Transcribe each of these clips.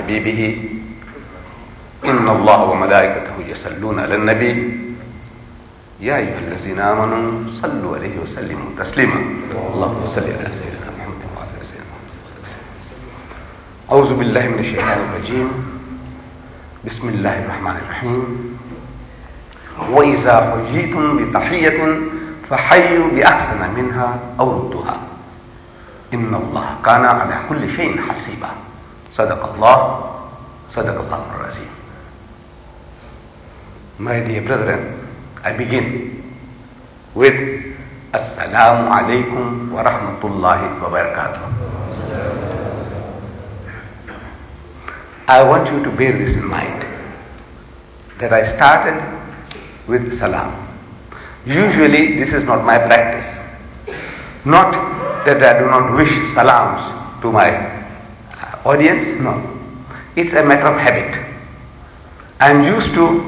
حبيبه إن الله وملائكته يصلون على النبي يا أيها الذين آمنوا صلوا عليه وسلموا تسليما اللهم صل على سيدنا محمد وعلى آل سيدنا محمد. أعوذ بالله من الشيطان الرجيم بسم الله الرحمن الرحيم وإذا حييتم بتحية فحيوا بأحسن منها أو ردوها إن الله كان على كل شيء حسيبا صدق الله العظيم. My dear brethren, I begin with Assalamu alaikum wa rahmatullahi wa barakatuh. I want you to bear this in mind that I started with salam. Usually this is not my practice. Not that I do not wish salams to my audience, no. It's a matter of habit. I'm used to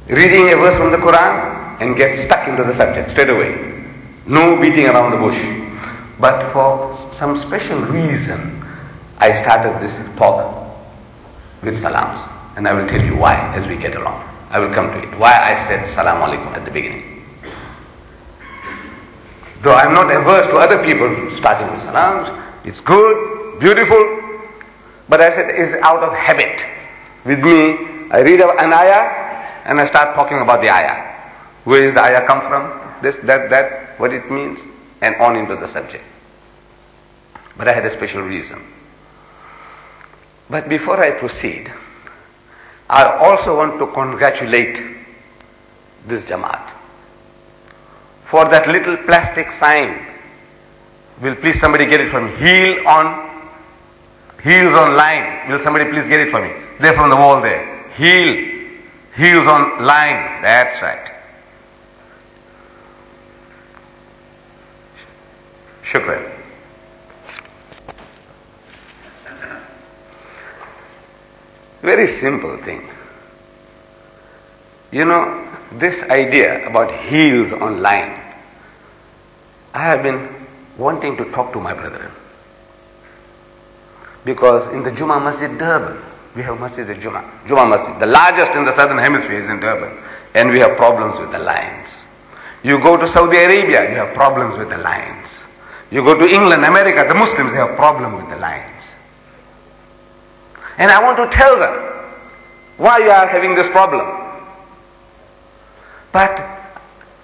reading a verse from the Quran and get stuck into the subject straight away. No beating around the bush. But for some special reason, I started this talk with salams. And I will tell you why as we get along. I will come to it. Why I said Salaam Alaikum at the beginning. Though I am not averse to other people starting with salams, it's good, beautiful, but I said it's out of habit. With me, I read an ayah and I start talking about the ayah. Where does the ayah come from? This, that, what it means, and on into the subject. But I had a special reason. But before I proceed, I also want to congratulate this Jamaat for that little plastic sign. Will please somebody get it for me? Heels on line. Will somebody please get it for me? There from the wall there. Heels on line. That's right. Shukran. Very simple thing. You know, this idea about heels on line, I have been wanting to talk to my brethren. Because in the Jumma Masjid Durban, we have Masjid al-Jumma. Jumma Masjid, the largest in the southern hemisphere, is in Durban. And we have problems with the lines. You go to Saudi Arabia, you have problems with the lines. You go to England, America, the Muslims, they have problems with the lines. And I want to tell them why you are having this problem. But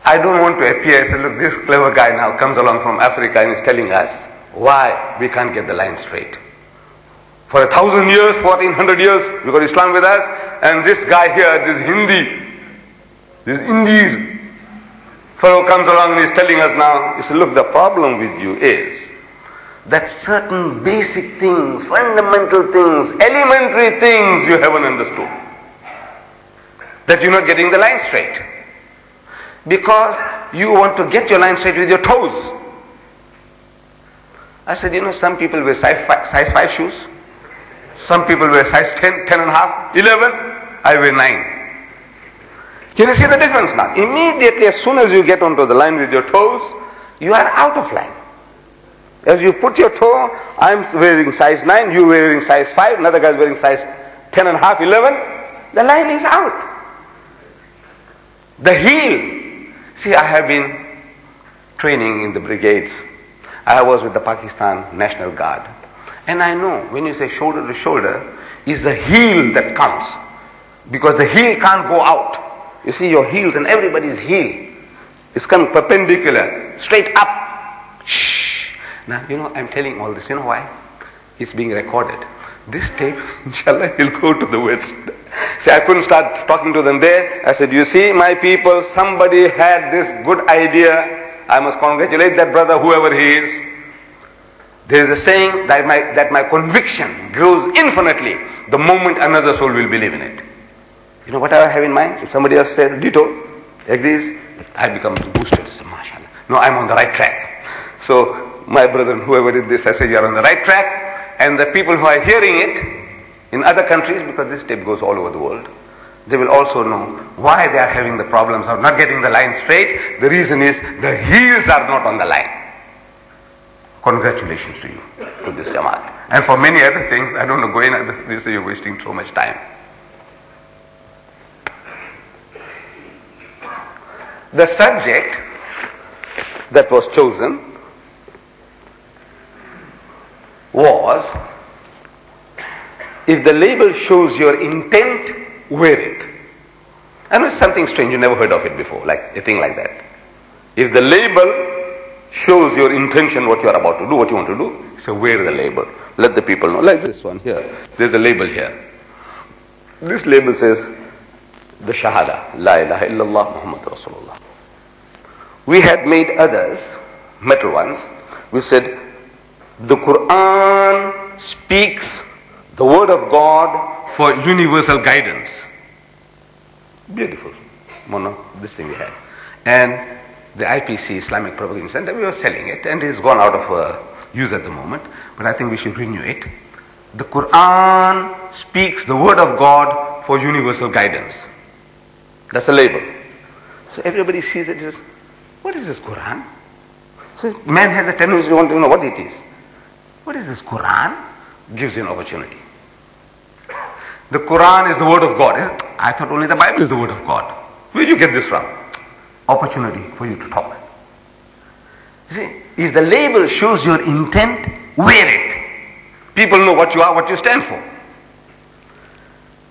I don't want to appear as, look, this clever guy now comes along from Africa and is telling us why we can't get the line straight. For 1,000 years, 1,400 years, we got Islam with us, and this guy here, this Indian fellow comes along and is telling us now, he said, look, the problem with you is that certain basic things, fundamental things, elementary things you haven't understood. That you're not getting the line straight. Because you want to get your line straight with your toes. I said, you know, some people wear size 5 shoes. Some people wear size 10, 10 and a half, 11. I wear 9. Can you see the difference now? Immediately, as soon as you get onto the line with your toes, you are out of line. As you put your toe, I'm wearing size 9, you wearing size 5, another guy is wearing size 10 and a half, 11. The line is out. The heel. See, I have been training in the brigades. I was with the Pakistan National Guard. And I know when you say shoulder to shoulder, is the heel that comes. Because the heel can't go out. You see your heels and everybody's heel is coming perpendicular, straight up. Shh. Now, you know, I'm telling all this. You know why? It's being recorded. This tape, inshallah, will go to the West. See, I couldn't start talking to them there. I said, you see, my people, somebody had this good idea. I must congratulate that brother, whoever he is. There is a saying that my conviction grows infinitely the moment another soul will believe in it. You know what I have in mind? If somebody else says ditto, agrees, I become boosted. So, mashallah. No, I'm on the right track. So, my brother, whoever did this, I say you are on the right track. And the people who are hearing it in other countries, because this tape goes all over the world, they will also know why they are having the problems of not getting the line straight. The reason is the heels are not on the line. Congratulations to you, to this Jamaat. And for many other things, I don't know, go in and they say you're wasting so much time. The subject that was chosen was, if the label shows your intent, wear it. I know it's something strange, you never heard of it before, like a thing like that. If the label shows your intention, what you are about to do, what you want to do, so wear the label. Let the people know. Like this one here. There's a label here. This label says the Shahada, La ilaha illallah Muhammad Rasulullah. We had made others, metal ones. We said the Quran speaks the word of God for universal guidance. Beautiful. This thing we had. And the IPC, Islamic Propaganda Center, we were selling it, and it's gone out of use at the moment, but I think we should renew it. The Quran speaks the word of God for universal guidance. That's a label. So everybody sees it as, what is this Quran? So man has a tendency to want to know what it is. What is this Quran? Gives you an opportunity. The Quran is the word of God. I thought only the Bible is the word of God. Where did you get this from? Opportunity for you to talk. You see, if the label shows your intent, wear it. People know what you are, what you stand for.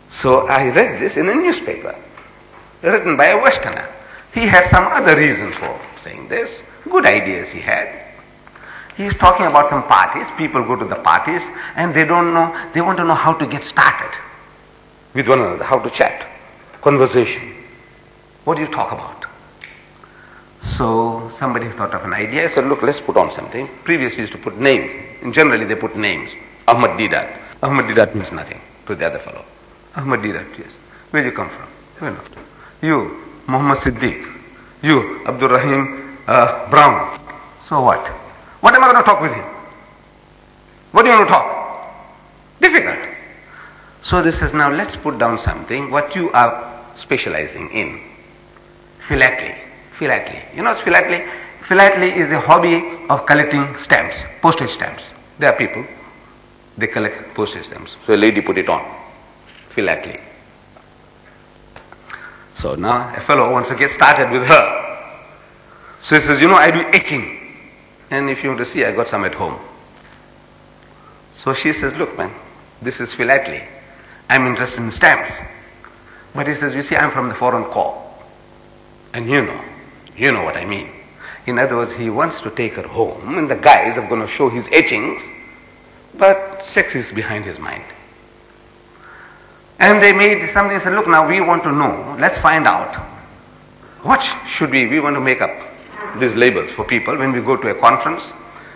So I read this in a newspaper, written by a Westerner. He had some other reasons for saying this, good ideas he had. He's talking about some parties, people go to the parties and they don't know, they want to know how to get started with one another, how to chat, conversation. What do you talk about? So somebody thought of an idea. I said, look, let's put on something. Previously used to put names. And generally they put names. Ahmed Deedat. Ahmed Deedat means nothing to the other fellow. Ahmed Deedat, yes. Where do you come from? Where not? You, Mohamed Siddiq. You, Abdul Rahim Brown. So what? What am I going to talk with him? What do you want to talk? Difficult. So this says, now let's put down something, what you are specializing in. Philately. Philately. You know what's philately? Philately is the hobby of collecting stamps, postage stamps. There are people, they collect postage stamps. So a lady put it on. Philately. So now a fellow wants to get started with her. So he says, you know, I do etching. And if you want to see, I got some at home. So she says, look man, this is philately. I'm interested in stamps. But he says, you see, I'm from the foreign corps. And you know what I mean. In other words, he wants to take her home and the guys are going to show his etchings, but sex is behind his mind. And they made something, said, look, now we want to know, let's find out, what should we want to make up these labels for people when we go to a conference,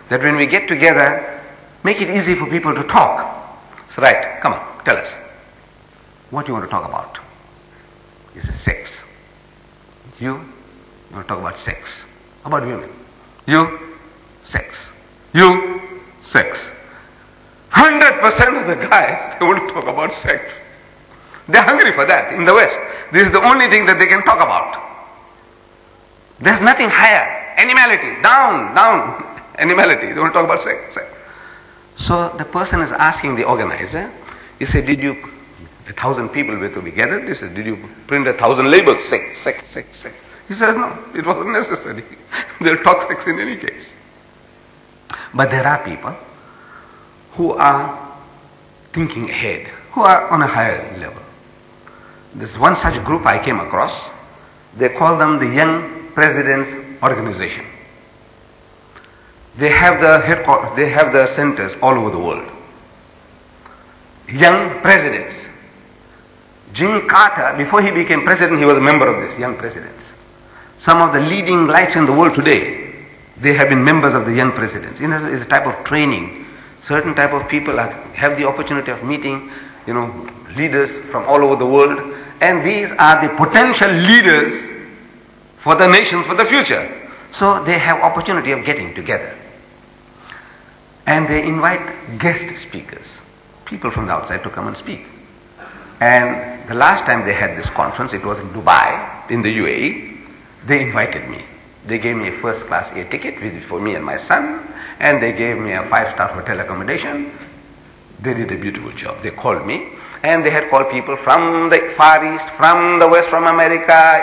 that when we get together, make it easy for people to talk. So right, come on, tell us. What do you want to talk about? He says, sex. You want to talk about sex. About women. You, sex. You, sex. 100% of the guys, they want to talk about sex. They're hungry for that in the West. This is the only thing that they can talk about. There's nothing higher. Animality. Down. Animality. They want to talk about sex. So the person is asking the organizer, he said, did you, 1,000 people were to be gathered, he said, did you print 1,000 labels? Sex. He said, no, it wasn't necessary. They'll talk sex in any case. But there are people who are thinking ahead, who are on a higher level. There's one such group I came across. They call them the Young Presidents Organization. They have the headquarters, they have the centers all over the world. Young Presidents. Jimmy Carter, before he became president, he was a member of this, Young Presidents. Some of the leading lights in the world today, they have been members of the Young Presidents. It's a type of training. Certain type of people have the opportunity of meeting, leaders from all over the world, and these are the potential leaders for the nations for the future. So they have opportunity of getting together. And they invite guest speakers, people from the outside to come and speak. And the last time they had this conference, it was in Dubai, in the UAE, they invited me. They gave me a first class air ticket for me and my son, and they gave me a 5-star hotel accommodation. They did a beautiful job. They called me, and they had called people from the Far East, from the West, from America,